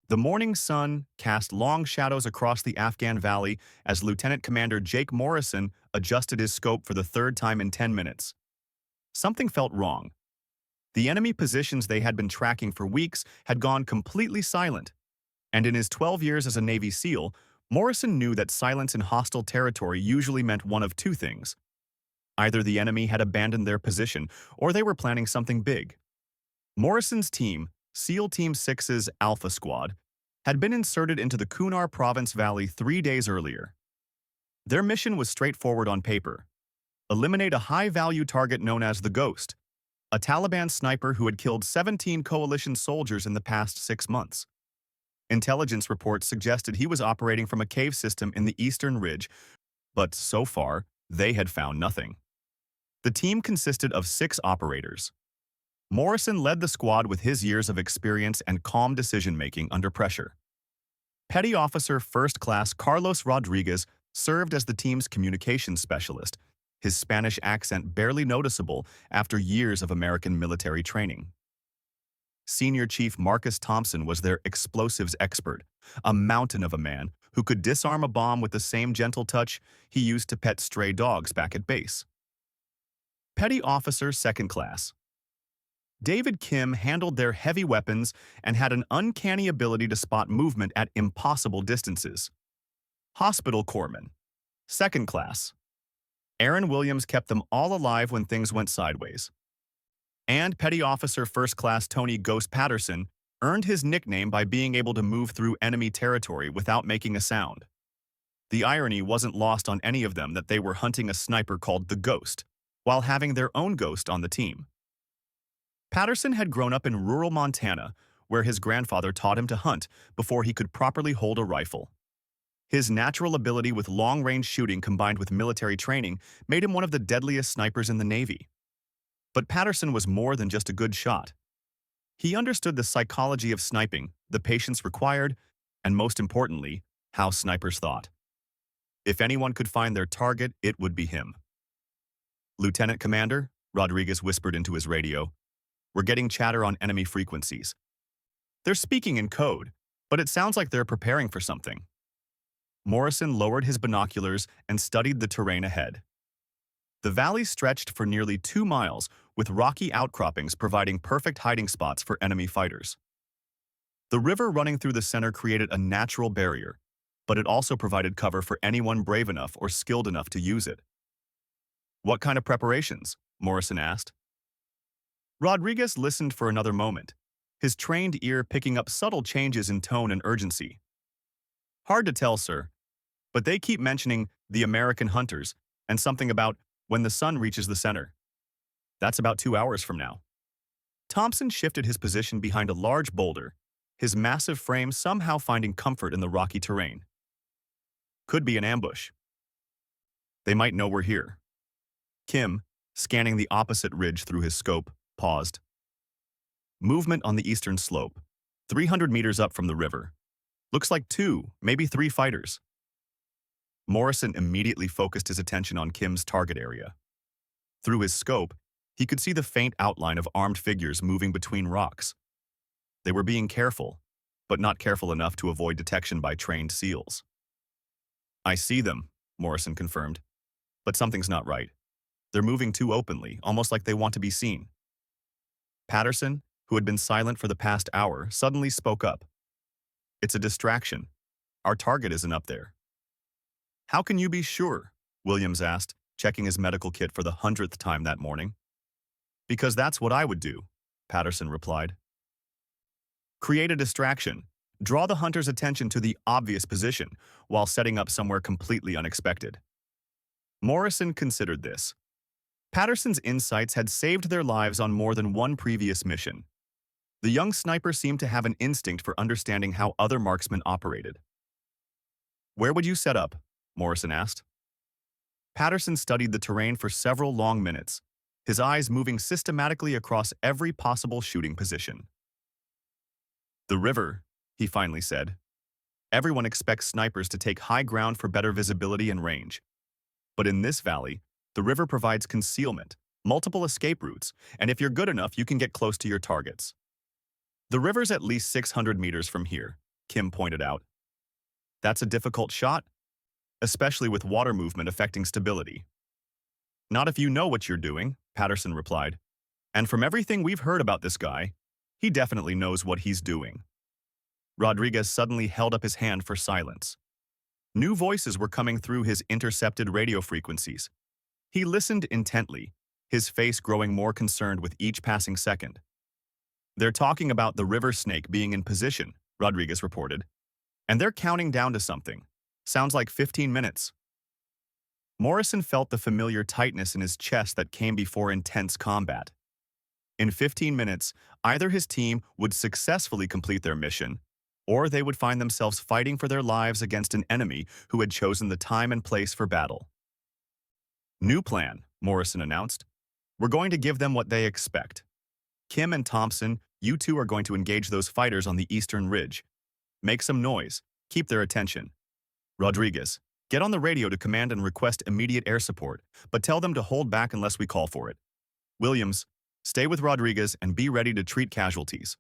The morning sun cast long shadows across the Afghan valley as Lieutenant Commander Jake Morrison adjusted his scope for the third time in 10 minutes. Something felt wrong. The enemy positions they had been tracking for weeks had gone completely silent, and in his 12 years as a Navy SEAL, Morrison knew that silence in hostile territory usually meant one of two things. Either the enemy had abandoned their position, or they were planning something big. Morrison's team, SEAL Team 6's Alpha Squad, had been inserted into the Kunar Province Valley 3 days earlier. Their mission was straightforward on paper. Eliminate a high-value target known as the Ghost, a Taliban sniper who had killed 17 coalition soldiers in the past 6 months. Intelligence reports suggested he was operating from a cave system in the Eastern Ridge, but so far, they had found nothing. The team consisted of 6 operators. Morrison led the squad with his years of experience and calm decision-making under pressure. Petty Officer First Class Carlos Rodriguez served as the team's communications specialist, his Spanish accent barely noticeable after years of American military training. Senior Chief Marcus Thompson was their explosives expert, a mountain of a man who could disarm a bomb with the same gentle touch he used to pet stray dogs back at base. Petty Officer Second Class David Kim handled their heavy weapons and had an uncanny ability to spot movement at impossible distances. Hospital Corpsman Second Class Aaron Williams kept them all alive when things went sideways. And Petty Officer First Class Tony Ghost Patterson earned his nickname by being able to move through enemy territory without making a sound. The irony wasn't lost on any of them that they were hunting a sniper called the Ghost, while having their own ghost on the team. Patterson had grown up in rural Montana, where his grandfather taught him to hunt before he could properly hold a rifle. His natural ability with long-range shooting combined with military training made him one of the deadliest snipers in the Navy. But Patterson was more than just a good shot. He understood the psychology of sniping, the patience required, and most importantly, how snipers thought. If anyone could find their target, it would be him. "Lieutenant Commander," Rodriguez whispered into his radio, "we're getting chatter on enemy frequencies. They're speaking in code, but it sounds like they're preparing for something." Morrison lowered his binoculars and studied the terrain ahead. The valley stretched for nearly 2 miles, with rocky outcroppings providing perfect hiding spots for enemy fighters. The river running through the center created a natural barrier, but it also provided cover for anyone brave enough or skilled enough to use it. "What kind of preparations?" Morrison asked. Rodriguez listened for another moment, his trained ear picking up subtle changes in tone and urgency. "Hard to tell, sir, but they keep mentioning the American hunters and something about when the sun reaches the center. That's about 2 hours from now." Thompson shifted his position behind a large boulder, his massive frame somehow finding comfort in the rocky terrain. "Could be an ambush. They might know we're here." Kim, scanning the opposite ridge through his scope, paused. "Movement on the eastern slope, 300 meters up from the river. Looks like 2, maybe 3 fighters." Morrison immediately focused his attention on Kim's target area. Through his scope, he could see the faint outline of armed figures moving between rocks. They were being careful, but not careful enough to avoid detection by trained SEALs. "I see them," Morrison confirmed, "but something's not right. They're moving too openly, almost like they want to be seen." Patterson, who had been silent for the past hour, suddenly spoke up. "It's a distraction. Our target isn't up there." "How can you be sure?" Williams asked, checking his medical kit for the 100th time that morning. "Because that's what I would do," Patterson replied. "Create a distraction. Draw the hunter's attention to the obvious position while setting up somewhere completely unexpected." Morrison considered this. Patterson's insights had saved their lives on more than one previous mission. The young sniper seemed to have an instinct for understanding how other marksmen operated. "Where would you set up?" Morrison asked. Patterson studied the terrain for several long minutes, his eyes moving systematically across every possible shooting position. "The river," he finally said. "Everyone expects snipers to take high ground for better visibility and range. But in this valley, the river provides concealment, multiple escape routes, and if you're good enough, you can get close to your targets. The river's at least 600 meters from here, Kim pointed out. That's a difficult shot, especially with water movement affecting stability. Not if you know what you're doing, Patterson replied. And from everything we've heard about this guy, he definitely knows what he's doing. Rodriguez suddenly held up his hand for silence. New voices were coming through his intercepted radio frequencies. He listened intently, his face growing more concerned with each passing second. They're talking about the river snake being in position, Rodriguez reported. And they're counting down to something. Sounds like 15 minutes. Morrison felt the familiar tightness in his chest that came before intense combat. In 15 minutes, either his team would successfully complete their mission, or they would find themselves fighting for their lives against an enemy who had chosen the time and place for battle. New plan, Morrison announced. We're going to give them what they expect. Kim and Thompson, you two are going to engage those fighters on the eastern ridge. Make some noise. Keep their attention. Rodriguez, get on the radio to command and request immediate air support, but tell them to hold back unless we call for it. Williams, stay with Rodriguez and be ready to treat casualties.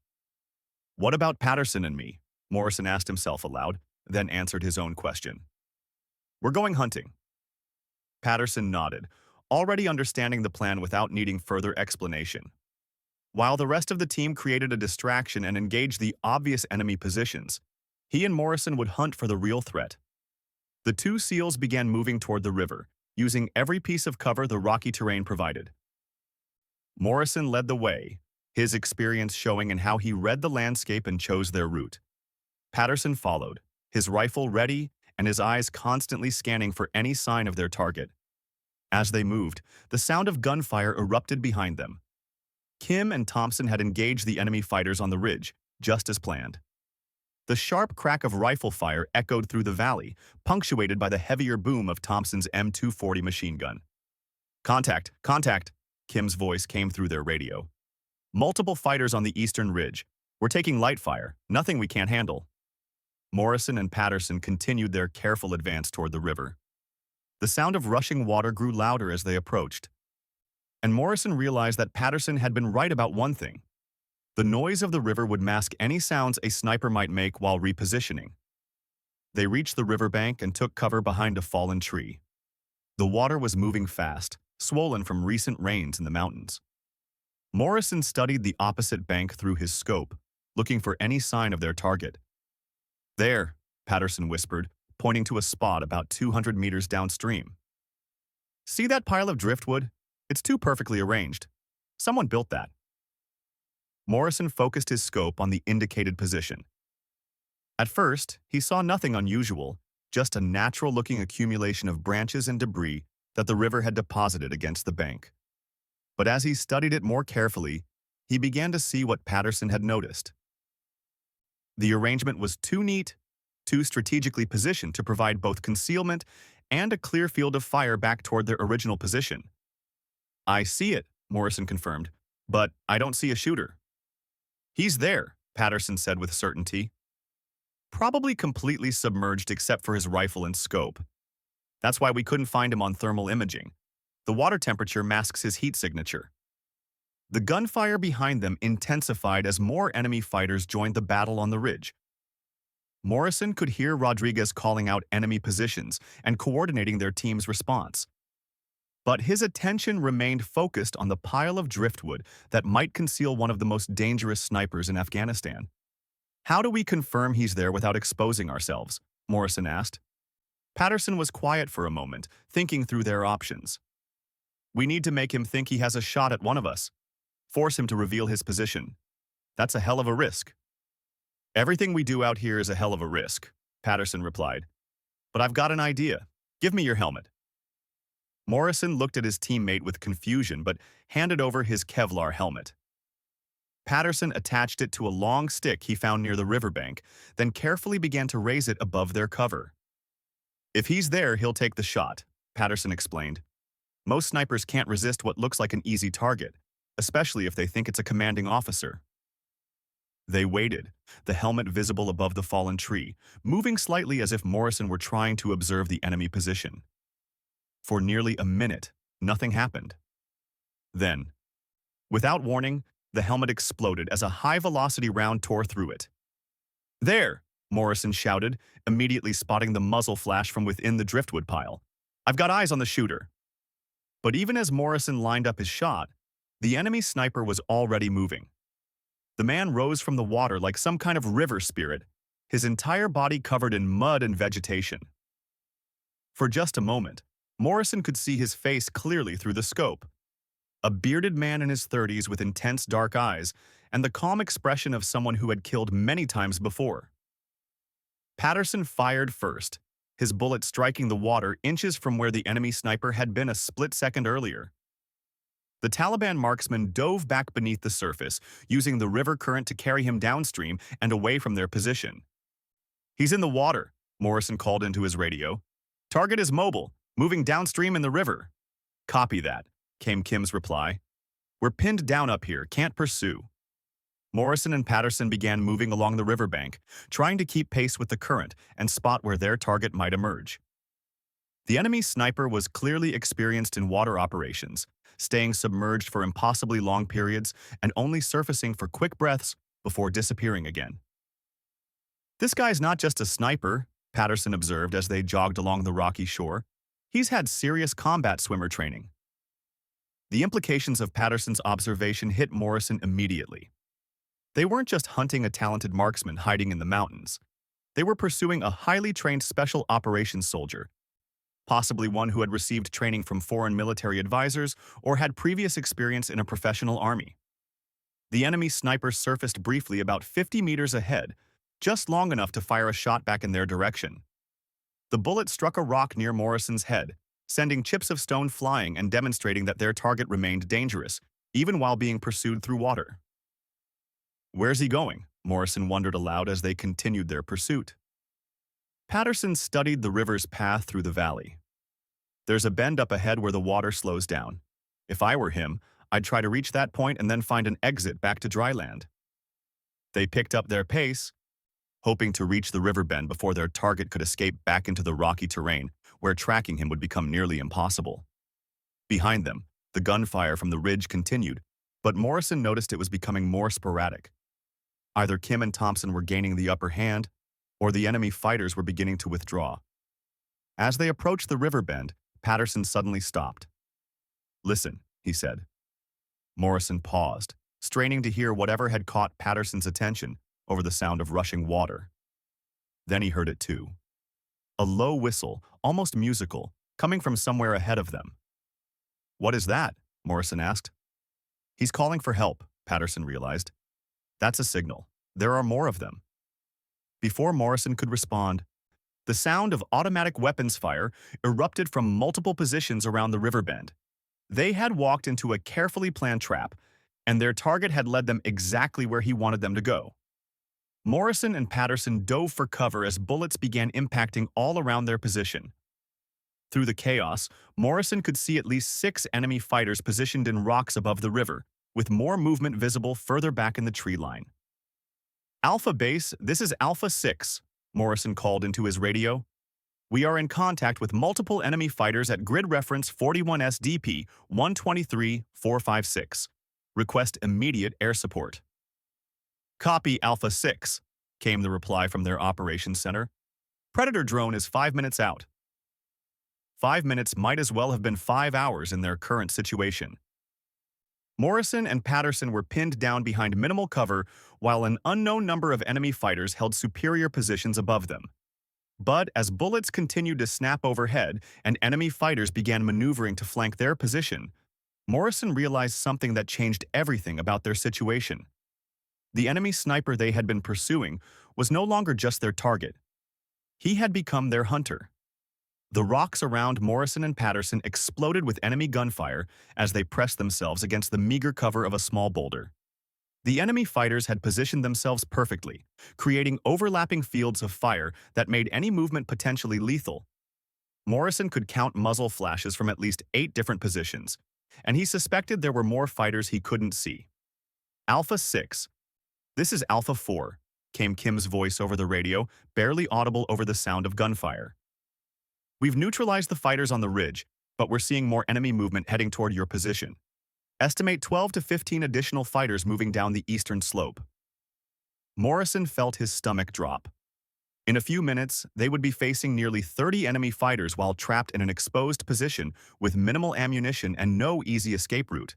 What about Patterson and me? Morrison asked himself aloud, then answered his own question. We're going hunting. Patterson nodded, already understanding the plan without needing further explanation. While the rest of the team created a distraction and engaged the obvious enemy positions, he and Morrison would hunt for the real threat. The two SEALs began moving toward the river, using every piece of cover the rocky terrain provided. Morrison led the way, his experience showing in how he read the landscape and chose their route. Patterson followed, his rifle ready and his eyes constantly scanning for any sign of their target. As they moved, the sound of gunfire erupted behind them. Kim and Thompson had engaged the enemy fighters on the ridge, just as planned. The sharp crack of rifle fire echoed through the valley, punctuated by the heavier boom of Thompson's M240 machine gun. Contact, contact, Kim's voice came through their radio. Multiple fighters on the eastern ridge. We're taking light fire, nothing we can't handle. Morrison and Patterson continued their careful advance toward the river. The sound of rushing water grew louder as they approached. And Morrison realized that Patterson had been right about one thing. The noise of the river would mask any sounds a sniper might make while repositioning. They reached the riverbank and took cover behind a fallen tree. The water was moving fast, swollen from recent rains in the mountains. Morrison studied the opposite bank through his scope, looking for any sign of their target. There, Patterson whispered, pointing to a spot about 200 meters downstream. See that pile of driftwood? It's too perfectly arranged. Someone built that. Morrison focused his scope on the indicated position. At first, he saw nothing unusual, just a natural-looking accumulation of branches and debris that the river had deposited against the bank. But as he studied it more carefully, he began to see what Patterson had noticed. The arrangement was too neat, too strategically positioned to provide both concealment and a clear field of fire back toward their original position. I see it, Morrison confirmed, but I don't see a shooter. He's there, Patterson said with certainty. Probably completely submerged except for his rifle and scope. That's why we couldn't find him on thermal imaging. The water temperature masks his heat signature. The gunfire behind them intensified as more enemy fighters joined the battle on the ridge. Morrison could hear Rodriguez calling out enemy positions and coordinating their team's response. But his attention remained focused on the pile of driftwood that might conceal one of the most dangerous snipers in Afghanistan. How do we confirm he's there without exposing ourselves? Morrison asked. Patterson was quiet for a moment, thinking through their options. We need to make him think he has a shot at one of us. Force him to reveal his position. That's a hell of a risk. Everything we do out here is a hell of a risk, Patterson replied. But I've got an idea. Give me your helmet. Morrison looked at his teammate with confusion but handed over his Kevlar helmet. Patterson attached it to a long stick he found near the riverbank, then carefully began to raise it above their cover. If he's there, he'll take the shot, Patterson explained. Most snipers can't resist what looks like an easy target, especially if they think it's a commanding officer. They waited, the helmet visible above the fallen tree, moving slightly as if Morrison were trying to observe the enemy position. For nearly a minute, nothing happened. Then, without warning, the helmet exploded as a high-velocity round tore through it. There, Morrison shouted, immediately spotting the muzzle flash from within the driftwood pile. I've got eyes on the shooter. But even as Morrison lined up his shot, the enemy sniper was already moving. The man rose from the water like some kind of river spirit, his entire body covered in mud and vegetation. For just a moment, Morrison could see his face clearly through the scope. A bearded man in his 30s with intense dark eyes and the calm expression of someone who had killed many times before. Patterson fired first, his bullet striking the water inches from where the enemy sniper had been a split second earlier. The Taliban marksman dove back beneath the surface, using the river current to carry him downstream and away from their position. He's in the water, Morrison called into his radio. Target is mobile, moving downstream in the river. Copy that, came Kim's reply. We're pinned down up here, can't pursue. Morrison and Patterson began moving along the riverbank, trying to keep pace with the current and spot where their target might emerge. The enemy sniper was clearly experienced in water operations, staying submerged for impossibly long periods and only surfacing for quick breaths before disappearing again. This guy's not just a sniper, Patterson observed as they jogged along the rocky shore. He's had serious combat swimmer training. The implications of Patterson's observation hit Morrison immediately. They weren't just hunting a talented marksman hiding in the mountains. They were pursuing a highly trained special operations soldier, possibly one who had received training from foreign military advisors or had previous experience in a professional army. The enemy sniper surfaced briefly about 50 meters ahead, just long enough to fire a shot back in their direction. The bullet struck a rock near Morrison's head, sending chips of stone flying and demonstrating that their target remained dangerous, even while being pursued through water. Where's he going? Morrison wondered aloud as they continued their pursuit. Patterson studied the river's path through the valley. There's a bend up ahead where the water slows down. If I were him, I'd try to reach that point and then find an exit back to dry land. They picked up their pace, hoping to reach the river bend before their target could escape back into the rocky terrain, where tracking him would become nearly impossible. Behind them, the gunfire from the ridge continued, but Morrison noticed it was becoming more sporadic. Either Kim and Thompson were gaining the upper hand, or the enemy fighters were beginning to withdraw. As they approached the river bend, Patterson suddenly stopped. Listen, he said. Morrison paused, straining to hear whatever had caught Patterson's attention over the sound of rushing water. Then he heard it too. A low whistle, almost musical, coming from somewhere ahead of them. What is that? Morrison asked. He's calling for help, Patterson realized. That's a signal. There are more of them. Before Morrison could respond, the sound of automatic weapons fire erupted from multiple positions around the river bend. They had walked into a carefully planned trap, and their target had led them exactly where he wanted them to go. Morrison and Patterson dove for cover as bullets began impacting all around their position. Through the chaos, Morrison could see at least 6 enemy fighters positioned in rocks above the river, with more movement visible further back in the tree line. Alpha Base, this is Alpha 6, Morrison called into his radio. We are in contact with multiple enemy fighters at grid reference 41 SDP 123456. Request immediate air support. Copy Alpha 6, came the reply from their operations center. Predator drone is 5 minutes out. 5 minutes might as well have been 5 hours in their current situation. Morrison and Patterson were pinned down behind minimal cover while an unknown number of enemy fighters held superior positions above them. But as bullets continued to snap overhead and enemy fighters began maneuvering to flank their position, Morrison realized something that changed everything about their situation. The enemy sniper they had been pursuing was no longer just their target. He had become their hunter. The rocks around Morrison and Patterson exploded with enemy gunfire as they pressed themselves against the meager cover of a small boulder. The enemy fighters had positioned themselves perfectly, creating overlapping fields of fire that made any movement potentially lethal. Morrison could count muzzle flashes from at least 8 different positions, and he suspected there were more fighters he couldn't see. Alpha 6. This is Alpha 4, came Kim's voice over the radio, barely audible over the sound of gunfire. We've neutralized the fighters on the ridge, but we're seeing more enemy movement heading toward your position. Estimate 12 to 15 additional fighters moving down the eastern slope. Morrison felt his stomach drop. In a few minutes, they would be facing nearly 30 enemy fighters while trapped in an exposed position with minimal ammunition and no easy escape route.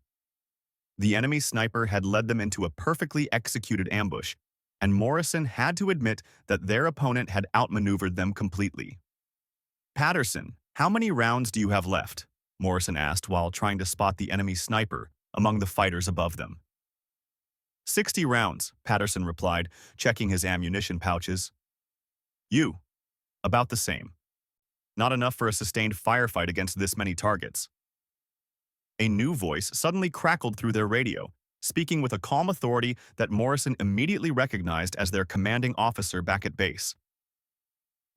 The enemy sniper had led them into a perfectly executed ambush, and Morrison had to admit that their opponent had outmaneuvered them completely. "Patterson, how many rounds do you have left?" Morrison asked while trying to spot the enemy sniper among the fighters above them. 60 rounds, Patterson replied, checking his ammunition pouches. "You, about the same. Not enough for a sustained firefight against this many targets." A new voice suddenly crackled through their radio, speaking with a calm authority that Morrison immediately recognized as their commanding officer back at base.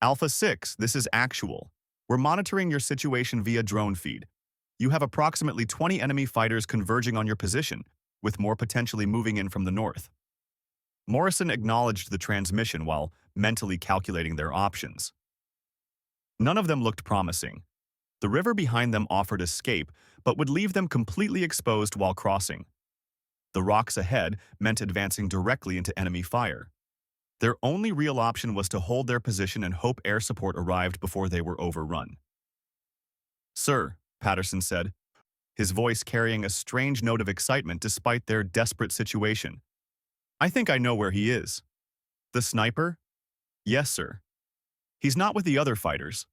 "Alpha 6, this is actual. We're monitoring your situation via drone feed. You have approximately 20 enemy fighters converging on your position, with more potentially moving in from the north." Morrison acknowledged the transmission while mentally calculating their options. None of them looked promising. The river behind them offered escape, but would leave them completely exposed while crossing. The rocks ahead meant advancing directly into enemy fire. Their only real option was to hold their position and hope air support arrived before they were overrun. "Sir," Patterson said, his voice carrying a strange note of excitement despite their desperate situation. "I think I know where he is." "The sniper?" "Yes, sir. He's not with the other fighters.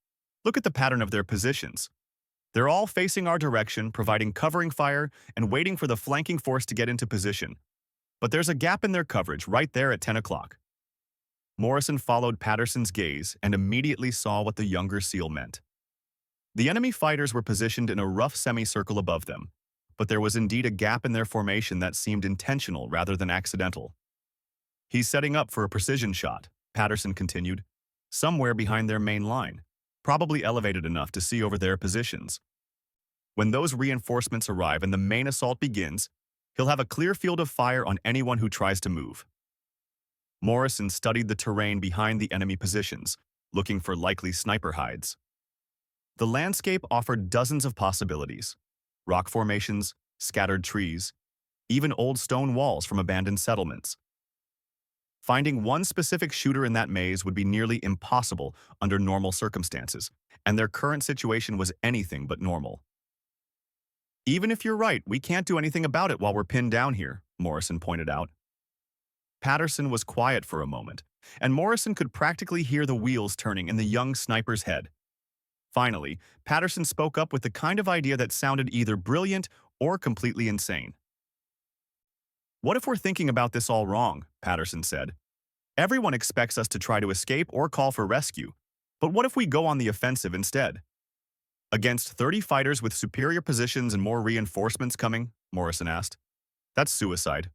Look at the pattern of their positions. They're all facing our direction, providing covering fire and waiting for the flanking force to get into position. But there's a gap in their coverage right there at 10 o'clock. Morrison followed Patterson's gaze and immediately saw what the younger SEAL meant. The enemy fighters were positioned in a rough semicircle above them, but there was indeed a gap in their formation that seemed intentional rather than accidental. "He's setting up for a precision shot," Patterson continued, "somewhere behind their main line, probably elevated enough to see over their positions. When those reinforcements arrive and the main assault begins, he'll have a clear field of fire on anyone who tries to move." Morrison studied the terrain behind the enemy positions, looking for likely sniper hides. The landscape offered dozens of possibilities: rock formations, scattered trees, even old stone walls from abandoned settlements. Finding one specific shooter in that maze would be nearly impossible under normal circumstances, and their current situation was anything but normal. "Even if you're right, we can't do anything about it while we're pinned down here," Morrison pointed out. Patterson was quiet for a moment, and Morrison could practically hear the wheels turning in the young sniper's head. Finally, Patterson spoke up with the kind of idea that sounded either brilliant or completely insane. "What if we're thinking about this all wrong?" Patterson said. "Everyone expects us to try to escape or call for rescue, but what if we go on the offensive instead?" "Against 30 fighters with superior positions and more reinforcements coming?" Morrison asked. "That's suicide."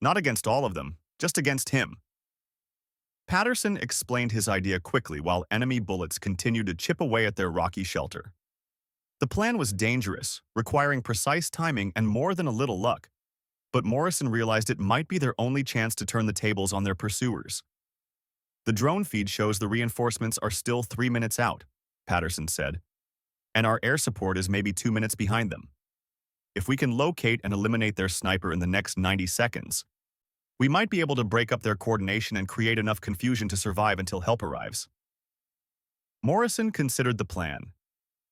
"Not against all of them, just against him." Patterson explained his idea quickly while enemy bullets continued to chip away at their rocky shelter. The plan was dangerous, requiring precise timing and more than a little luck, but Morrison realized it might be their only chance to turn the tables on their pursuers. "The drone feed shows the reinforcements are still 3 minutes out," Patterson said, "and our air support is maybe 2 minutes behind them. If we can locate and eliminate their sniper in the next 90 seconds, we might be able to break up their coordination and create enough confusion to survive until help arrives." Morrison considered the plan.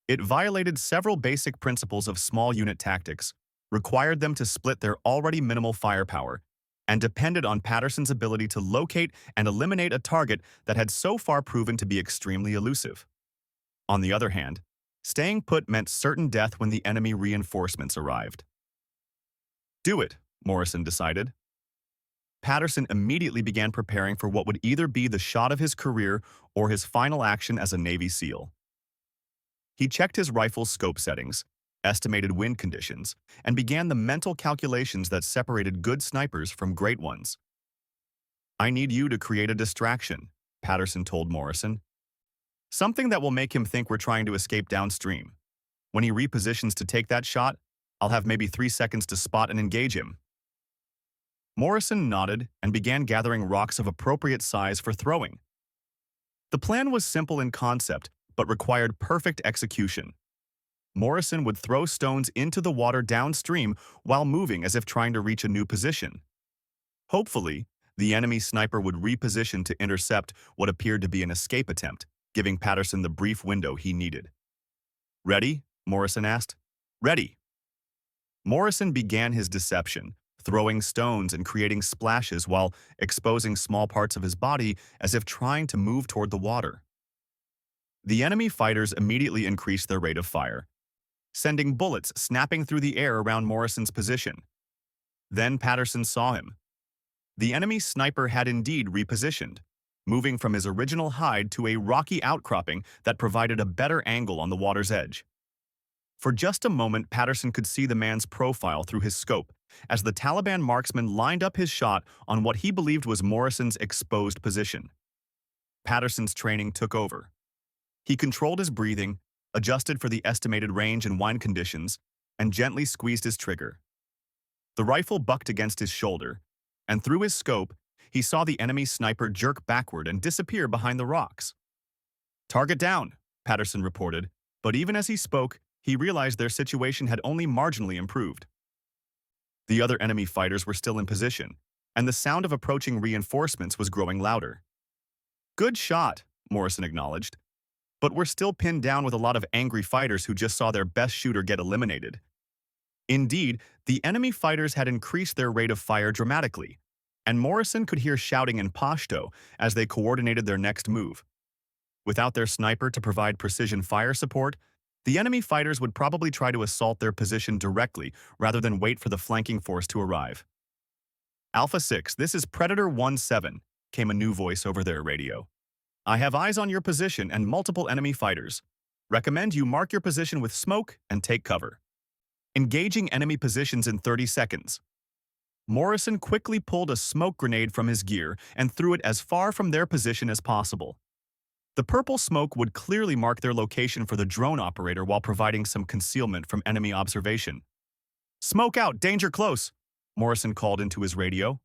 It violated several basic principles of small unit tactics, required them to split their already minimal firepower, and depended on Patterson's ability to locate and eliminate a target that had so far proven to be extremely elusive. On the other hand, staying put meant certain death when the enemy reinforcements arrived. "Do it," Morrison decided. Patterson immediately began preparing for what would either be the shot of his career or his final action as a Navy SEAL. He checked his rifle's scope settings, estimated wind conditions, and began the mental calculations that separated good snipers from great ones. "I need you to create a distraction," Patterson told Morrison. "Something that will make him think we're trying to escape downstream. When he repositions to take that shot, I'll have maybe 3 seconds to spot and engage him." Morrison nodded and began gathering rocks of appropriate size for throwing. The plan was simple in concept, but required perfect execution. Morrison would throw stones into the water downstream while moving as if trying to reach a new position. Hopefully, The enemy sniper would reposition to intercept what appeared to be an escape attempt, giving Patterson the brief window he needed. "Ready?" Morrison asked. "Ready." Morrison began his deception, throwing stones and creating splashes while exposing small parts of his body as if trying to move toward the water. The enemy fighters immediately increased their rate of fire, sending bullets snapping through the air around Morrison's position. Then Patterson saw him. The enemy sniper had indeed repositioned, moving from his original hide to a rocky outcropping that provided a better angle on the water's edge. For just a moment, Patterson could see the man's profile through his scope, as the Taliban marksman lined up his shot on what he believed was Morrison's exposed position. Patterson's training took over. He controlled his breathing, adjusted for the estimated range and wind conditions, and gently squeezed his trigger. The rifle bucked against his shoulder, and through his scope, he saw the enemy sniper jerk backward and disappear behind the rocks. "Target down," Patterson reported, but even as he spoke, he realized their situation had only marginally improved. The other enemy fighters were still in position, and the sound of approaching reinforcements was growing louder. "Good shot," Morrison acknowledged, "but we're still pinned down with a lot of angry fighters who just saw their best shooter get eliminated." Indeed, the enemy fighters had increased their rate of fire dramatically, and Morrison could hear shouting in Pashto as they coordinated their next move. Without their sniper to provide precision fire support, the enemy fighters would probably try to assault their position directly rather than wait for the flanking force to arrive. "Alpha 6, this is Predator 1-7, came a new voice over their radio. "I have eyes on your position and multiple enemy fighters. Recommend you mark your position with smoke and take cover. Engaging enemy positions in 30 seconds. Morrison quickly pulled a smoke grenade from his gear and threw it as far from their position as possible. The purple smoke would clearly mark their location for the drone operator while providing some concealment from enemy observation. "Smoke out, danger close," Morrison called into his radio.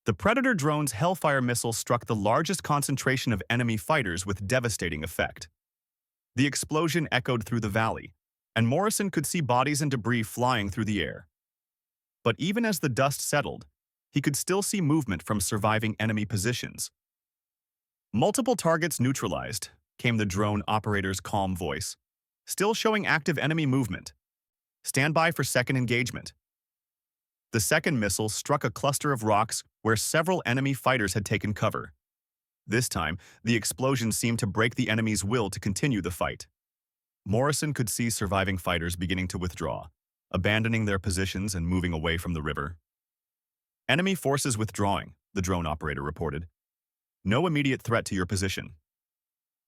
The Predator drone's Hellfire missile struck the largest concentration of enemy fighters with devastating effect. The explosion echoed through the valley, and Morrison could see bodies and debris flying through the air. But even as the dust settled, he could still see movement from surviving enemy positions. "Multiple targets neutralized," came the drone operator's calm voice, still showing active enemy movement. "Stand by for second engagement." The second missile struck a cluster of rocks where several enemy fighters had taken cover. This time, the explosion seemed to break the enemy's will to continue the fight. Morrison could see surviving fighters beginning to withdraw, abandoning their positions and moving away from the river. "Enemy forces withdrawing," the drone operator reported. "No immediate threat to your position."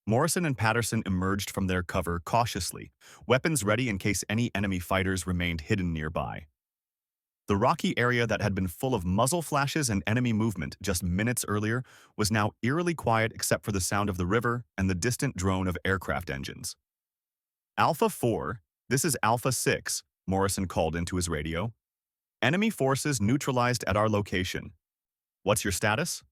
Morrison and Patterson emerged from their cover cautiously, weapons ready in case any enemy fighters remained hidden nearby. The rocky area that had been full of muzzle flashes and enemy movement just minutes earlier was now eerily quiet except for the sound of the river and the distant drone of aircraft engines. "Alpha 4, this is Alpha 6, Morrison called into his radio. "Enemy forces neutralized at our location. What's your status?"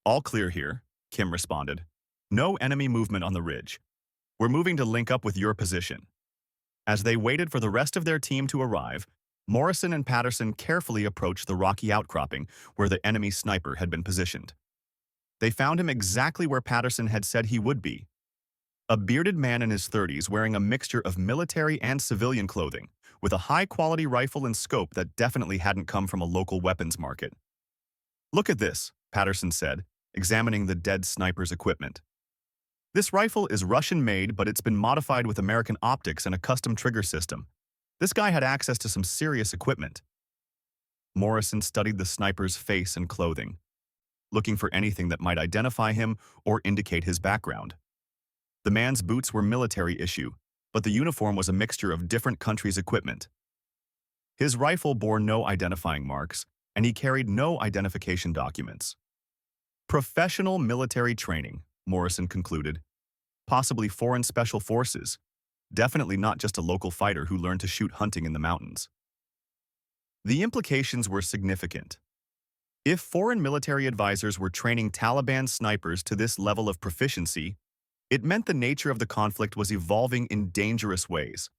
"All clear here," Kim responded. "No enemy movement on the ridge. We're moving to link up with your position." As they waited for the rest of their team to arrive, Morrison and Patterson carefully approached the rocky outcropping where the enemy sniper had been positioned. They found him exactly where Patterson had said he would be. A bearded man in his 30s wearing a mixture of military and civilian clothing, with a high-quality rifle and scope that definitely hadn't come from a local weapons market. "Look at this," Patterson said, examining the dead sniper's equipment. "This rifle is Russian-made, but it's been modified with American optics and a custom trigger system. This guy had access to some serious equipment." Morrison studied the sniper's face and clothing, looking for anything that might identify him or indicate his background. The man's boots were military issue, but the uniform was a mixture of different countries' equipment. His rifle bore no identifying marks, and he carried no identification documents. "Professional military training," Morrison concluded. "Possibly foreign special forces. Definitely not just a local fighter who learned to shoot hunting in the mountains." The implications were significant. If foreign military advisors were training Taliban snipers to this level of proficiency, it meant the nature of the conflict was evolving in dangerous ways.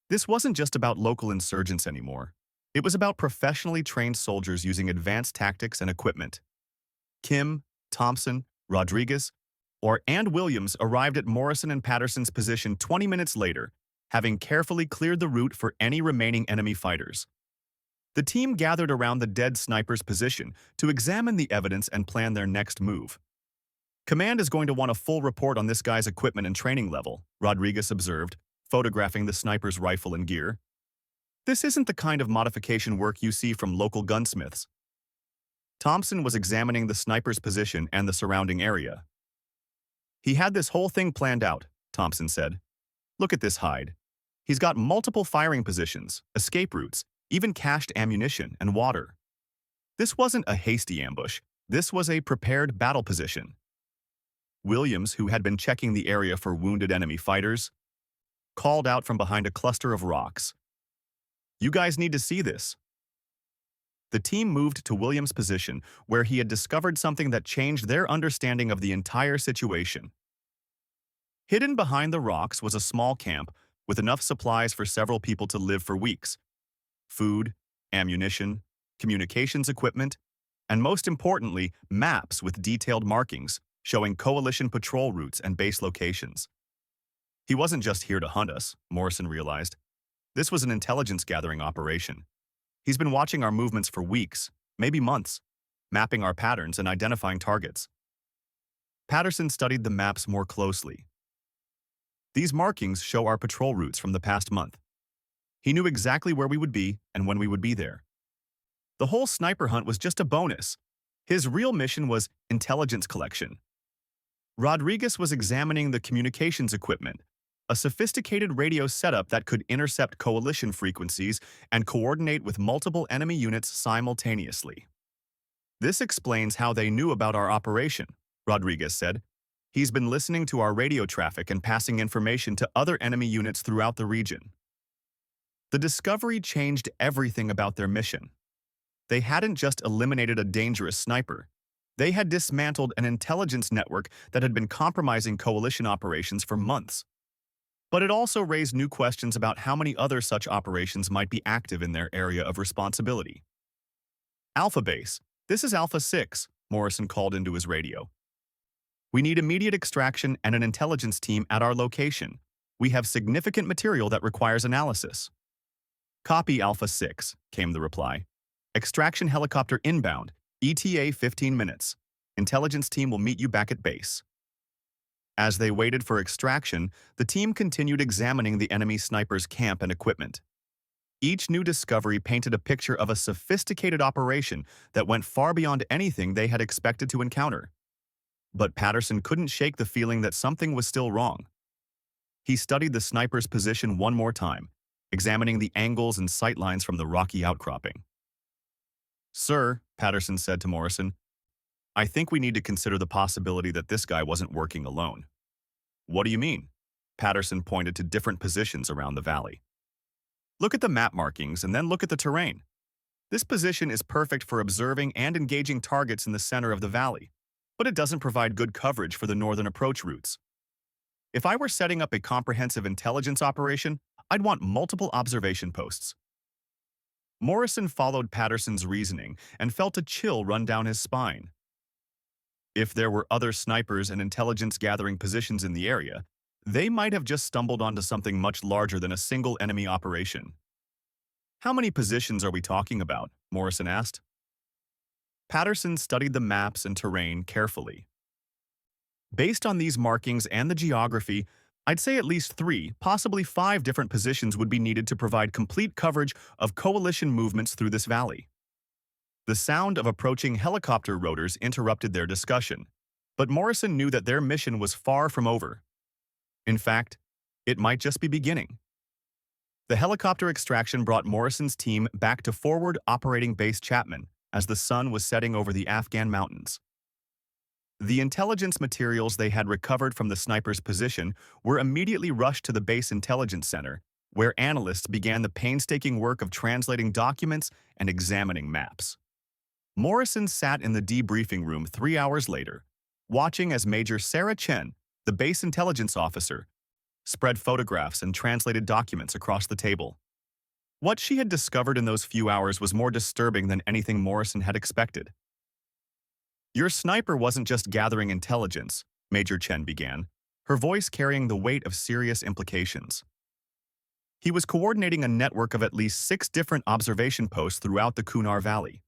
This wasn't just about local insurgents anymore. It was about professionally trained soldiers using advanced tactics and equipment. Kim, Thompson, Rodriguez, and Williams arrived at Morrison and Patterson's position 20 minutes later, having carefully cleared the route for any remaining enemy fighters. The team gathered around the dead sniper's position to examine the evidence and plan their next move. Command is going to want a full report on this guy's equipment and training level, Rodriguez observed, photographing the sniper's rifle and gear. This isn't the kind of modification work you see from local gunsmiths. Thompson was examining the sniper's position and the surrounding area. He had this whole thing planned out, Thompson said. Look at this hide. He's got multiple firing positions, escape routes, even cached ammunition and water. This wasn't a hasty ambush. This was a prepared battle position. Williams, who had been checking the area for wounded enemy fighters, called out from behind a cluster of rocks. You guys need to see this. The team moved to Williams' position, where he had discovered something that changed their understanding of the entire situation. Hidden behind the rocks was a small camp with enough supplies for several people to live for weeks. Food, ammunition, communications equipment, and most importantly, maps with detailed markings showing coalition patrol routes and base locations. He wasn't just here to hunt us, Morrison realized. This was an intelligence-gathering operation. He's been watching our movements for weeks, maybe months, mapping our patterns and identifying targets. Patterson studied the maps more closely. These markings show our patrol routes from the past month. He knew exactly where we would be and when we would be there. The whole sniper hunt was just a bonus. His real mission was intelligence collection. Rodriguez was examining the communications equipment, a sophisticated radio setup that could intercept coalition frequencies and coordinate with multiple enemy units simultaneously. This explains how they knew about our operation, Rodriguez said. He's been listening to our radio traffic and passing information to other enemy units throughout the region. The discovery changed everything about their mission. They hadn't just eliminated a dangerous sniper. They had dismantled an intelligence network that had been compromising coalition operations for months. But it also raised new questions about how many other such operations might be active in their area of responsibility. Alpha Base, this is Alpha 6, Morrison called into his radio. We need immediate extraction and an intelligence team at our location. We have significant material that requires analysis. Copy Alpha 6, came the reply. Extraction helicopter inbound, ETA 15 minutes. Intelligence team will meet you back at base. As they waited for extraction, the team continued examining the enemy sniper's camp and equipment. Each new discovery painted a picture of a sophisticated operation that went far beyond anything they had expected to encounter. But Patterson couldn't shake the feeling that something was still wrong. He studied the sniper's position one more time, examining the angles and sightlines from the rocky outcropping. Sir, Patterson said to Morrison, I think we need to consider the possibility that this guy wasn't working alone. What do you mean? Patterson pointed to different positions around the valley. Look at the map markings and then look at the terrain. This position is perfect for observing and engaging targets in the center of the valley, but it doesn't provide good coverage for the northern approach routes. If I were setting up a comprehensive intelligence operation, I'd want multiple observation posts. Morrison followed Patterson's reasoning and felt a chill run down his spine. If there were other snipers and intelligence-gathering positions in the area, they might have just stumbled onto something much larger than a single enemy operation. How many positions are we talking about? Morrison asked. Patterson studied the maps and terrain carefully. Based on these markings and the geography, I'd say at least 3, possibly 5 different positions would be needed to provide complete coverage of coalition movements through this valley. The sound of approaching helicopter rotors interrupted their discussion, but Morrison knew that their mission was far from over. In fact, it might just be beginning. The helicopter extraction brought Morrison's team back to forward operating base Chapman as the sun was setting over the Afghan mountains. The intelligence materials they had recovered from the sniper's position were immediately rushed to the base intelligence center, where analysts began the painstaking work of translating documents and examining maps. Morrison sat in the debriefing room 3 hours later, watching as Major Sarah Chen, the base intelligence officer, spread photographs and translated documents across the table. What she had discovered in those few hours was more disturbing than anything Morrison had expected. Your sniper wasn't just gathering intelligence, Major Chen began, her voice carrying the weight of serious implications. He was coordinating a network of at least 6 different observation posts throughout the Kunar Valley.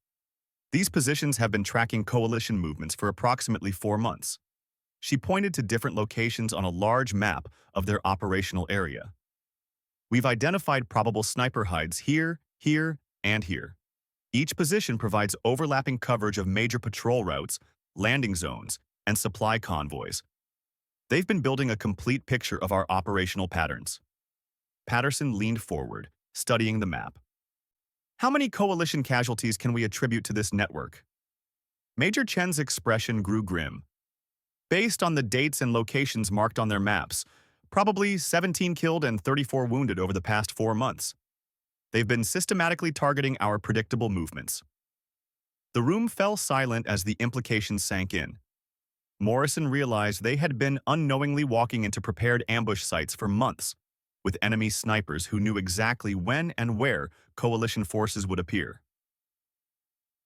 These positions have been tracking coalition movements for approximately 4 months. She pointed to different locations on a large map of their operational area. We've identified probable sniper hides here, here, and here. Each position provides overlapping coverage of major patrol routes, landing zones, and supply convoys. They've been building a complete picture of our operational patterns. Patterson leaned forward, studying the map. How many coalition casualties can we attribute to this network? Major Chen's expression grew grim. Based on the dates and locations marked on their maps, probably 17 killed and 34 wounded over the past 4 months. They've been systematically targeting our predictable movements. The room fell silent as the implications sank in. Morrison realized they had been unknowingly walking into prepared ambush sites for months, with enemy snipers who knew exactly when and where coalition forces would appear.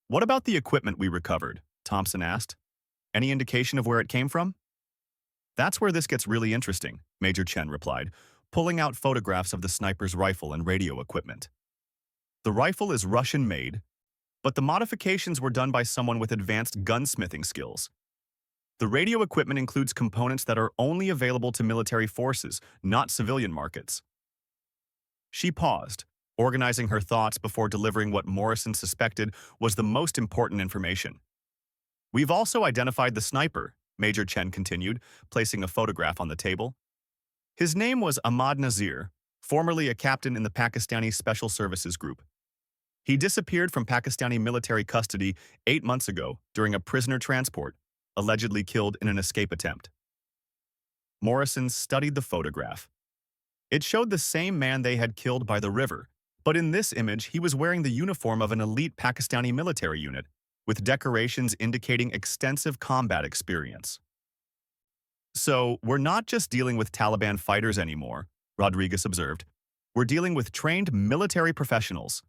"What about the equipment we recovered?" Thompson asked. "Any indication of where it came from?" "That's where this gets really interesting," Major Chen replied, pulling out photographs of the sniper's rifle and radio equipment. The rifle is Russian-made, but the modifications were done by someone with advanced gunsmithing skills. The radio equipment includes components that are only available to military forces, not civilian markets. She paused, organizing her thoughts before delivering what Morrison suspected was the most important information. "We've also identified the sniper," Major Chen continued, placing a photograph on the table. His name was Ahmad Nazir, formerly a captain in the Pakistani Special Services Group. He disappeared from Pakistani military custody 8 months ago during a prisoner transport, allegedly killed in an escape attempt. Morrison studied the photograph. It showed the same man they had killed by the river, but in this image he was wearing the uniform of an elite Pakistani military unit, with decorations indicating extensive combat experience. "So, we're not just dealing with Taliban fighters anymore," Rodriguez observed. "We're dealing with trained military professionals."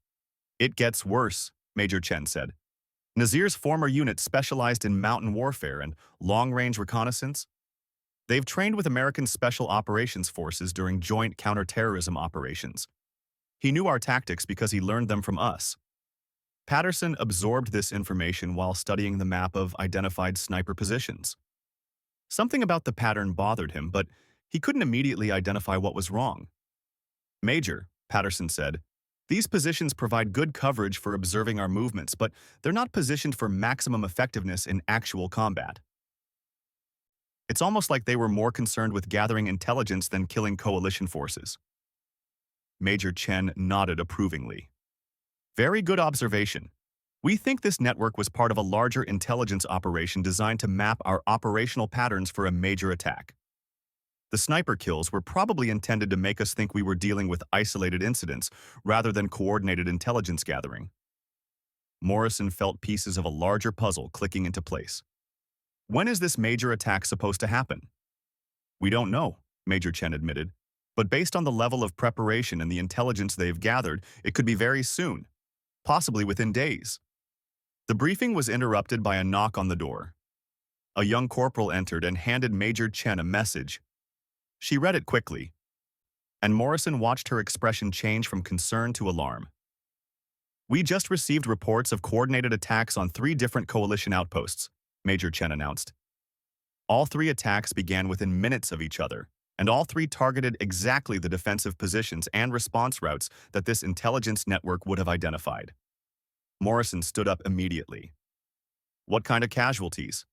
"It gets worse," Major Chen said. "Nazir's former unit specialized in mountain warfare and long-range reconnaissance. They've trained with American Special Operations Forces during joint counterterrorism operations. He knew our tactics because he learned them from us." Patterson absorbed this information while studying the map of identified sniper positions. Something about the pattern bothered him, but he couldn't immediately identify what was wrong. "Major," Patterson said, "these positions provide good coverage for observing our movements, but they're not positioned for maximum effectiveness in actual combat." It's almost like they were more concerned with gathering intelligence than killing coalition forces. Major Chen nodded approvingly. "Very good observation. We think this network was part of a larger intelligence operation designed to map our operational patterns for a major attack. The sniper kills were probably intended to make us think we were dealing with isolated incidents rather than coordinated intelligence gathering." Morrison felt pieces of a larger puzzle clicking into place. "When is this major attack supposed to happen?" "We don't know," Major Chen admitted, "but based on the level of preparation and the intelligence they've gathered, it could be very soon, possibly within days." The briefing was interrupted by a knock on the door. A young corporal entered and handed Major Chen a message. She read it quickly, and Morrison watched her expression change from concern to alarm. "We just received reports of coordinated attacks on 3 different coalition outposts," Major Chen announced. All 3 attacks began within minutes of each other, and all 3 targeted exactly the defensive positions and response routes that this intelligence network would have identified. Morrison stood up immediately. "What kind of casualties?"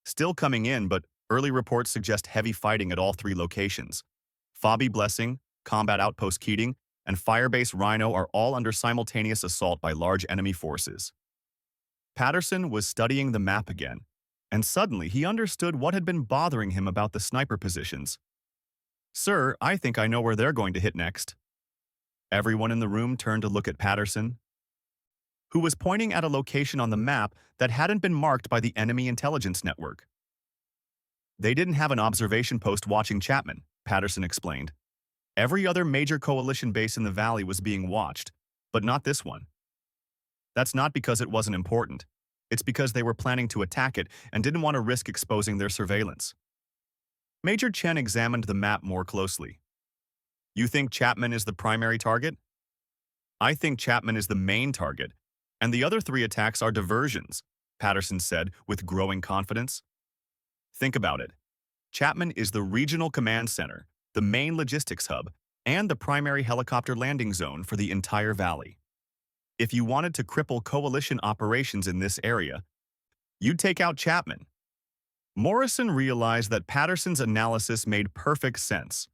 "Still coming in, but early reports suggest heavy fighting at all 3 locations. Phoebe Blessing, Combat Outpost Keating, and Firebase Rhino are all under simultaneous assault by large enemy forces." Patterson was studying the map again, and suddenly he understood what had been bothering him about the sniper positions. "Sir, I think I know where they're going to hit next." Everyone in the room turned to look at Patterson, who was pointing at a location on the map that hadn't been marked by the enemy intelligence network. "They didn't have an observation post watching Chapman," Patterson explained. Every other major coalition base in the valley was being watched, but not this one. That's not because it wasn't important. It's because they were planning to attack it and didn't want to risk exposing their surveillance. Major Chen examined the map more closely. You think Chapman is the primary target? I think Chapman is the main target, and the other three attacks are diversions, Patterson said with growing confidence. Think about it. Chapman is the regional command center, the main logistics hub, and the primary helicopter landing zone for the entire valley. If you wanted to cripple coalition operations in this area, you'd take out Chapman. Morrison realized that Patterson's analysis made perfect sense.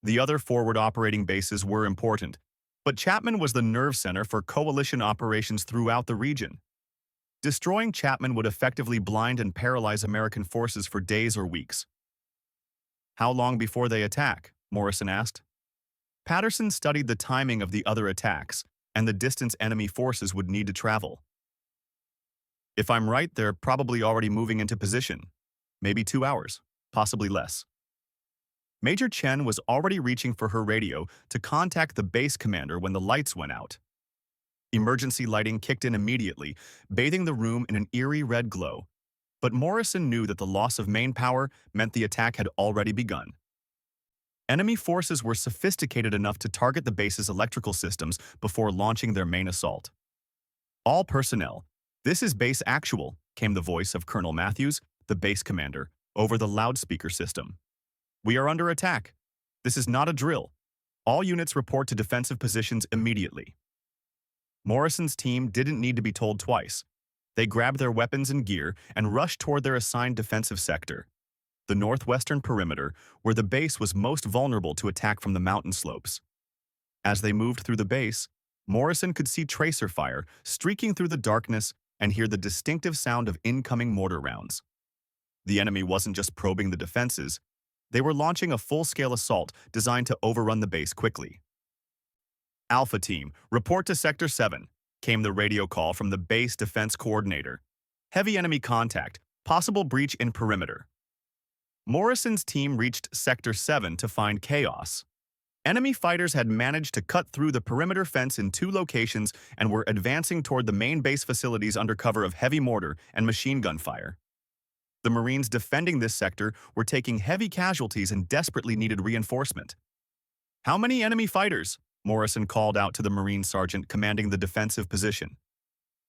The other forward operating bases were important, but Chapman was the nerve center for coalition operations throughout the region. Destroying Chapman would effectively blind and paralyze American forces for days or weeks. How long before they attack? Morrison asked. Patterson studied the timing of the other attacks and the distance enemy forces would need to travel. If I'm right, they're probably already moving into position. Maybe 2 hours, possibly less. Major Chen was already reaching for her radio to contact the base commander when the lights went out. Emergency lighting kicked in immediately, bathing the room in an eerie red glow. But Morrison knew that the loss of main power meant the attack had already begun. Enemy forces were sophisticated enough to target the base's electrical systems before launching their main assault. All personnel, this is base actual, came the voice of Colonel Matthews, the base commander, over the loudspeaker system. We are under attack. This is not a drill. All units report to defensive positions immediately. Morrison's team didn't need to be told twice. They grabbed their weapons and gear and rushed toward their assigned defensive sector, the northwestern perimeter, where the base was most vulnerable to attack from the mountain slopes. As they moved through the base, Morrison could see tracer fire streaking through the darkness and hear the distinctive sound of incoming mortar rounds. The enemy wasn't just probing the defenses, they were launching a full-scale assault designed to overrun the base quickly. Alpha Team, report to Sector 7, came the radio call from the base defense coordinator. Heavy enemy contact, possible breach in perimeter. Morrison's team reached Sector 7 to find chaos. Enemy fighters had managed to cut through the perimeter fence in 2 locations and were advancing toward the main base facilities under cover of heavy mortar and machine gun fire. The Marines defending this sector were taking heavy casualties and desperately needed reinforcement. How many enemy fighters? Morrison called out to the Marine sergeant commanding the defensive position.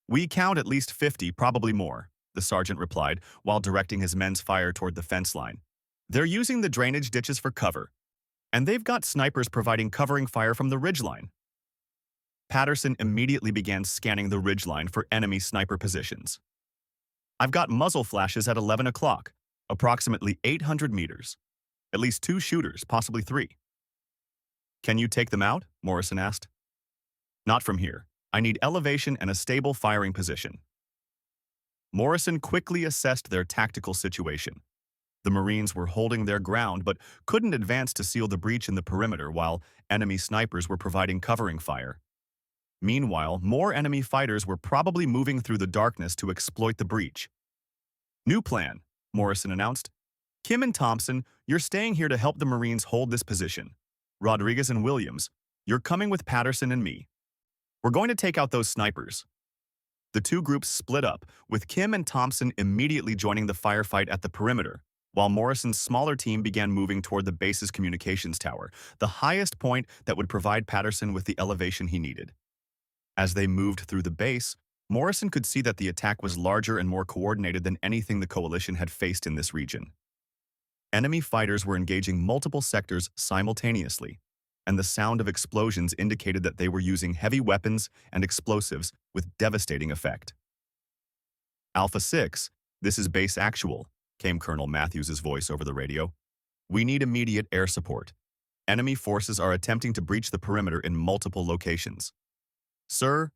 We count at least 50, probably more, the sergeant replied while directing his men's fire toward the fence line. They're using the drainage ditches for cover, and they've got snipers providing covering fire from the ridgeline. Patterson immediately began scanning the ridgeline for enemy sniper positions. I've got muzzle flashes at 11 o'clock, approximately 800 meters. At least 2 shooters, possibly 3. Can you take them out? Morrison asked. Not from here. I need elevation and a stable firing position. Morrison quickly assessed their tactical situation. The Marines were holding their ground but couldn't advance to seal the breach in the perimeter while enemy snipers were providing covering fire. Meanwhile, more enemy fighters were probably moving through the darkness to exploit the breach. New plan, Morrison announced. Kim and Thompson, you're staying here to help the Marines hold this position. Rodriguez and Williams, you're coming with Patterson and me. We're going to take out those snipers. The 2 groups split up, with Kim and Thompson immediately joining the firefight at the perimeter, while Morrison's smaller team began moving toward the base's communications tower, the highest point that would provide Patterson with the elevation he needed. As they moved through the base, Morrison could see that the attack was larger and more coordinated than anything the coalition had faced in this region. Enemy fighters were engaging multiple sectors simultaneously, and the sound of explosions indicated that they were using heavy weapons and explosives with devastating effect. Alpha 6, this is base actual, came Colonel Matthews' voice over the radio. We need immediate air support. Enemy forces are attempting to breach the perimeter in multiple locations. Sir,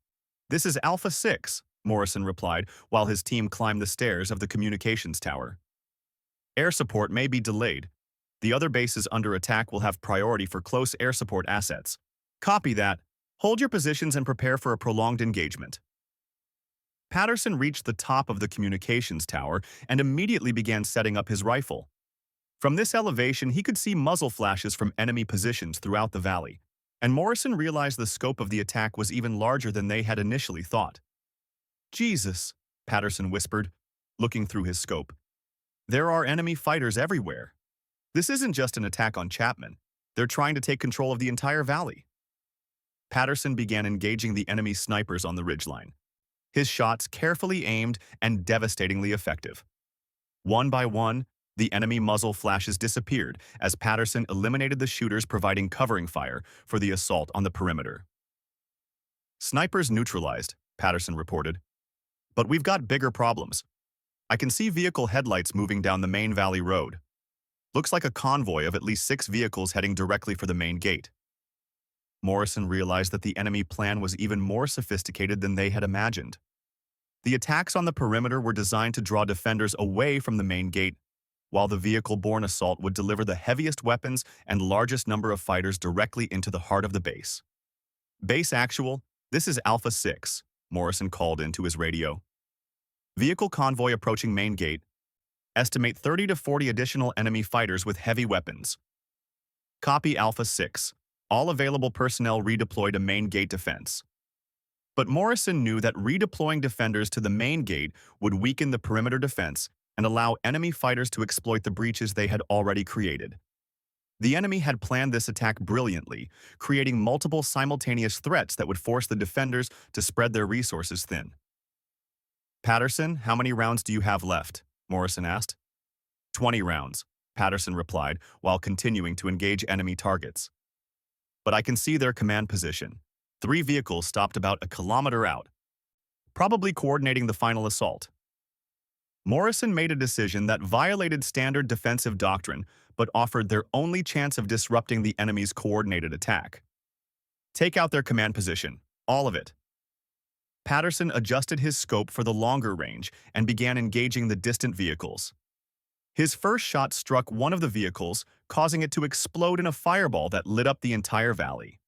this is Alpha 6, Morrison replied while his team climbed the stairs of the communications tower. Air support may be delayed. The other bases under attack will have priority for close air support assets. Copy that. Hold your positions and prepare for a prolonged engagement. Patterson reached the top of the communications tower and immediately began setting up his rifle. From this elevation, he could see muzzle flashes from enemy positions throughout the valley, and Morrison realized the scope of the attack was even larger than they had initially thought. "Jesus," Patterson whispered, looking through his scope. "There are enemy fighters everywhere. This isn't just an attack on Chapman. They're trying to take control of the entire valley." Patterson began engaging the enemy snipers on the ridgeline, his shots carefully aimed and devastatingly effective. One by one, the enemy muzzle flashes disappeared as Patterson eliminated the shooters providing covering fire for the assault on the perimeter. "Snipers neutralized," Patterson reported. "But we've got bigger problems. I can see vehicle headlights moving down the main valley road. Looks like a convoy of at least 6 vehicles heading directly for the main gate." Morrison realized that the enemy plan was even more sophisticated than they had imagined. The attacks on the perimeter were designed to draw defenders away from the main gate, while the vehicle-borne assault would deliver the heaviest weapons and largest number of fighters directly into the heart of the base. "Base actual, this is Alpha 6, Morrison called into his radio. "Vehicle convoy approaching main gate. Estimate 30 to 40 additional enemy fighters with heavy weapons." "Copy Alpha 6. All available personnel redeploy to main gate defense." But Morrison knew that redeploying defenders to the main gate would weaken the perimeter defense and allow enemy fighters to exploit the breaches they had already created. The enemy had planned this attack brilliantly, creating multiple simultaneous threats that would force the defenders to spread their resources thin. "Patterson, how many rounds do you have left?" Morrison asked. 20 rounds, Patterson replied, while continuing to engage enemy targets. "But I can see their command position. 3 vehicles stopped about a kilometer out, probably coordinating the final assault." Morrison made a decision that violated standard defensive doctrine but offered their only chance of disrupting the enemy's coordinated attack. "Take out their command position, all of it." Patterson adjusted his scope for the longer range and began engaging the distant vehicles. His first shot struck one of the vehicles, causing it to explode in a fireball that lit up the entire valley.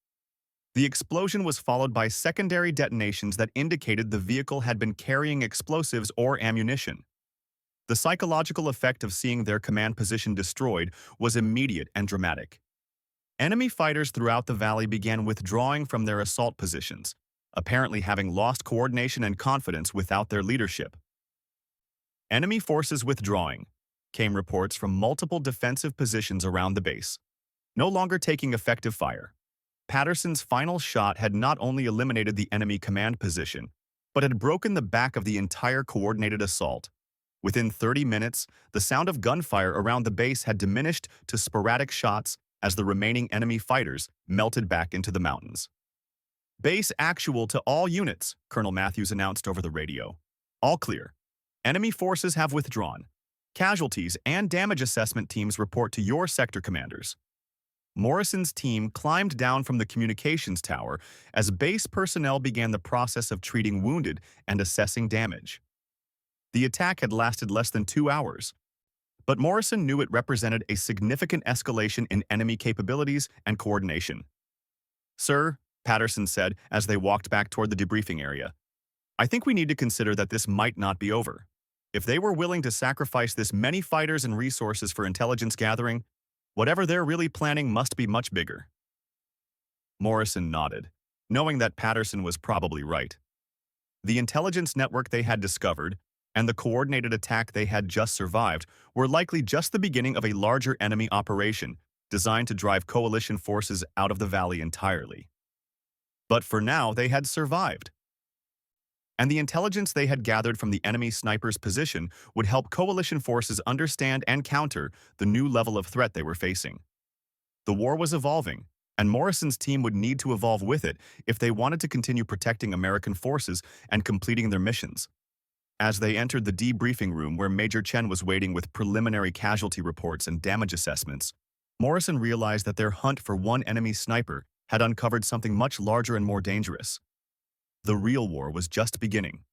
The explosion was followed by secondary detonations that indicated the vehicle had been carrying explosives or ammunition. The psychological effect of seeing their command position destroyed was immediate and dramatic. Enemy fighters throughout the valley began withdrawing from their assault positions, apparently having lost coordination and confidence without their leadership. "Enemy forces withdrawing," came reports from multiple defensive positions around the base, no longer taking effective fire. Patterson's final shot had not only eliminated the enemy command position, but had broken the back of the entire coordinated assault. Within 30 minutes, the sound of gunfire around the base had diminished to sporadic shots as the remaining enemy fighters melted back into the mountains. "Base actual to all units," Colonel Matthews announced over the radio. "All clear. Enemy forces have withdrawn. Casualties and damage assessment teams report to your sector commanders." Morrison's team climbed down from the communications tower as base personnel began the process of treating wounded and assessing damage. The attack had lasted less than 2 hours, but Morrison knew it represented a significant escalation in enemy capabilities and coordination. "Sir," Patterson said as they walked back toward the debriefing area, "I think we need to consider that this might not be over. If they were willing to sacrifice this many fighters and resources for intelligence gathering, whatever they're really planning must be much bigger." Morrison nodded, knowing that Patterson was probably right. The intelligence network they had discovered and the coordinated attack they had just survived were likely just the beginning of a larger enemy operation designed to drive coalition forces out of the valley entirely. But for now, they had survived. And the intelligence they had gathered from the enemy sniper's position would help coalition forces understand and counter the new level of threat they were facing. The war was evolving, and Morrison's team would need to evolve with it if they wanted to continue protecting American forces and completing their missions. As they entered the debriefing room where Major Chen was waiting with preliminary casualty reports and damage assessments, Morrison realized that their hunt for one enemy sniper had uncovered something much larger and more dangerous. The real war was just beginning.